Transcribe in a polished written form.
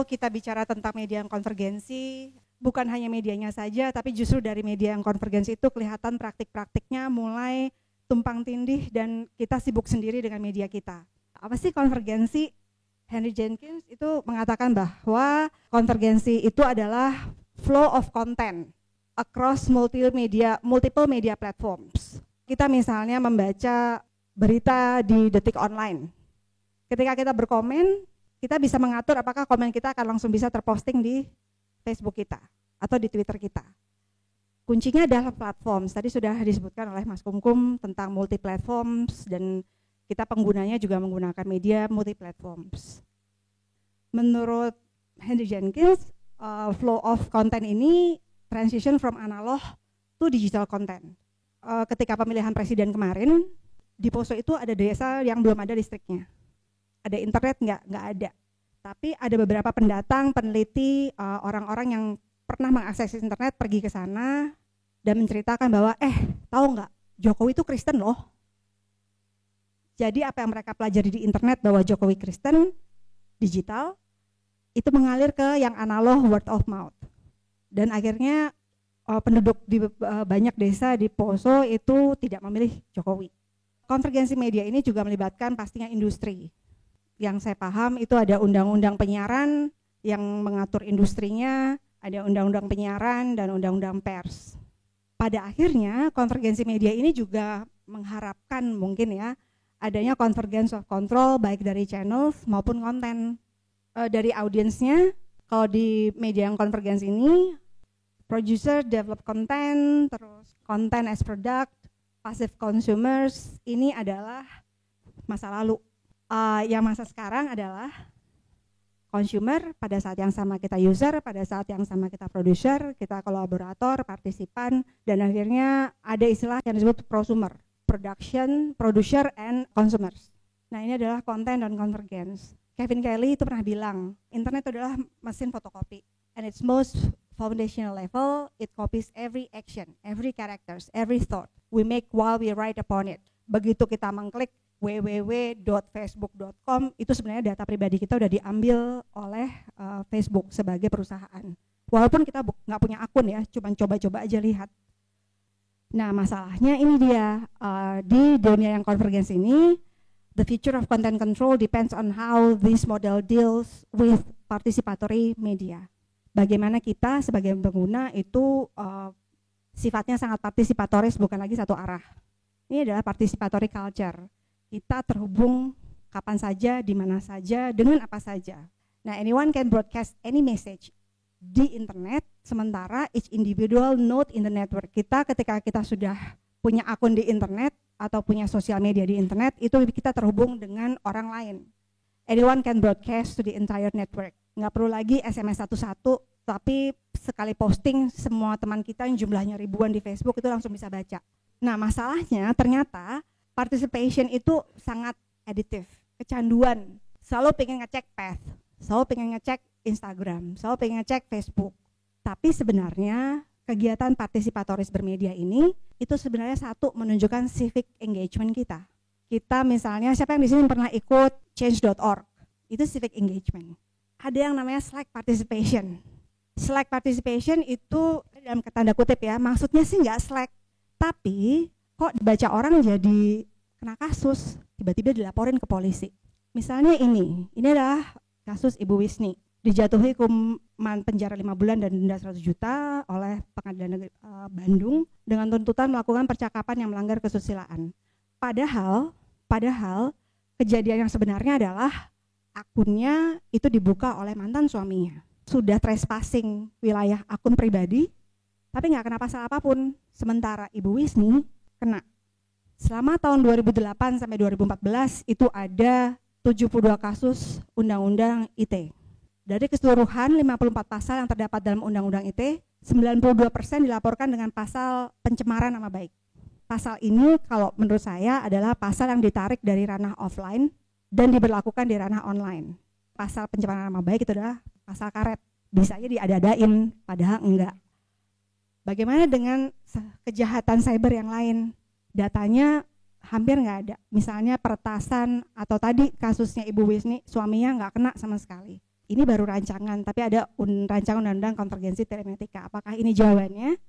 kita bicara tentang media yang konvergensi, bukan hanya medianya saja, tapi justru dari media yang konvergensi itu kelihatan praktik-praktiknya mulai tumpang tindih dan kita sibuk sendiri dengan media kita. Apa sih konvergensi? Henry Jenkins itu mengatakan bahwa konvergensi itu adalah flow of content across multiple media platforms. Kita misalnya membaca berita di Detik Online. Ketika kita berkomen, kita bisa mengatur apakah komen kita akan langsung bisa terposting di Facebook kita atau di Twitter kita. Kuncinya adalah platform. Tadi sudah disebutkan oleh Mas Kumkum tentang multi platforms dan kita penggunanya juga menggunakan media multi platforms. Menurut Henry Jenkins, flow of content ini transition from analog to digital content. Ketika pemilihan presiden kemarin, di Poso itu ada desa yang belum ada listriknya. Ada internet nggak ada. Tapi ada beberapa pendatang, peneliti, orang-orang yang pernah mengakses internet pergi ke sana dan menceritakan bahwa tahu nggak, Jokowi itu Kristen loh. Jadi apa yang mereka pelajari di internet bahwa Jokowi Kristen, digital, itu mengalir ke yang analog, word of mouth. Dan akhirnya penduduk di banyak desa di Poso itu tidak memilih Jokowi. Konvergensi media ini juga melibatkan pastinya industri. Yang saya paham itu ada undang-undang penyiaran yang mengatur industrinya, ada undang-undang penyiaran dan undang-undang pers. Pada akhirnya konvergensi media ini juga mengharapkan mungkin ya adanya convergence of control baik dari channels maupun konten. Dari audiensnya, kalau di media yang konvergensi ini, producer develop content, terus content as product, passive consumers, ini adalah masa lalu. Yang masa sekarang adalah consumer, pada saat yang sama kita user, pada saat yang sama kita producer, kita kolaborator, partisipan, dan akhirnya ada istilah yang disebut prosumer, production, producer, and consumers. Nah ini adalah content dan convergence. Kevin Kelly itu pernah bilang, internet adalah mesin fotokopi, and its most foundational level, it copies every action, every characters, every thought we make while we write upon it. Begitu kita mengklik www.facebook.com, itu sebenarnya data pribadi kita udah diambil oleh Facebook sebagai perusahaan. Walaupun kita nggak punya akun ya, cuma coba-coba aja lihat. Nah masalahnya ini dia, di dunia yang konvergensi ini, the future of content control depends on how this model deals with participatory media. Bagaimana kita sebagai pengguna itu sifatnya sangat partisipatoris, bukan lagi satu arah. Ini adalah participatory culture. Kita terhubung kapan saja, di mana saja, dengan apa saja. Nah, anyone can broadcast any message di internet, sementara each individual node in the network. Kita ketika kita sudah punya akun di internet atau punya sosial media di internet, itu kita terhubung dengan orang lain. Anyone can broadcast to the entire network. Nggak perlu lagi SMS satu-satu, tapi sekali posting semua teman kita yang jumlahnya ribuan di Facebook itu langsung bisa baca. Nah, masalahnya ternyata participation itu sangat additif, kecanduan. Selalu pengen ngecek path, selalu pengen ngecek Instagram, selalu pengen ngecek Facebook. Tapi sebenarnya kegiatan partisipatoris bermedia ini itu sebenarnya satu menunjukkan civic engagement kita. Kita misalnya siapa yang di sini pernah ikut change.org, itu civic engagement. Ada yang namanya Slack participation. Slack participation itu dalam tanda kutip ya, maksudnya sih nggak Slack, tapi kok dibaca orang jadi kena kasus, tiba-tiba dilaporin ke polisi. Misalnya ini adalah kasus Ibu Wisni, dijatuhi hukuman penjara 5 bulan dan denda 100 juta oleh Pengadilan Negeri Bandung dengan tuntutan melakukan percakapan yang melanggar kesusilaan. Padahal kejadian yang sebenarnya adalah akunnya itu dibuka oleh mantan suaminya. Sudah trespassing wilayah akun pribadi, tapi nggak kena pasal apapun. Sementara Ibu Wisni kena. Selama tahun 2008 sampai 2014 itu ada 72 kasus Undang-Undang ITE. Dari keseluruhan 54 pasal yang terdapat dalam Undang-Undang ITE, 92% dilaporkan dengan pasal pencemaran nama baik. Pasal ini kalau menurut saya adalah pasal yang ditarik dari ranah offline dan diberlakukan di ranah online. Pasal pencemaran nama baik itu adalah pasal karet. Bisa aja diada-adain, padahal enggak. Bagaimana dengan kejahatan cyber yang lain? Datanya hampir nggak ada. Misalnya peretasan atau tadi kasusnya Ibu Wisni, suaminya nggak kena sama sekali. ini baru rancangan, tapi ada rancangan undang-undang konvergensi telematika. Apakah ini jawabannya?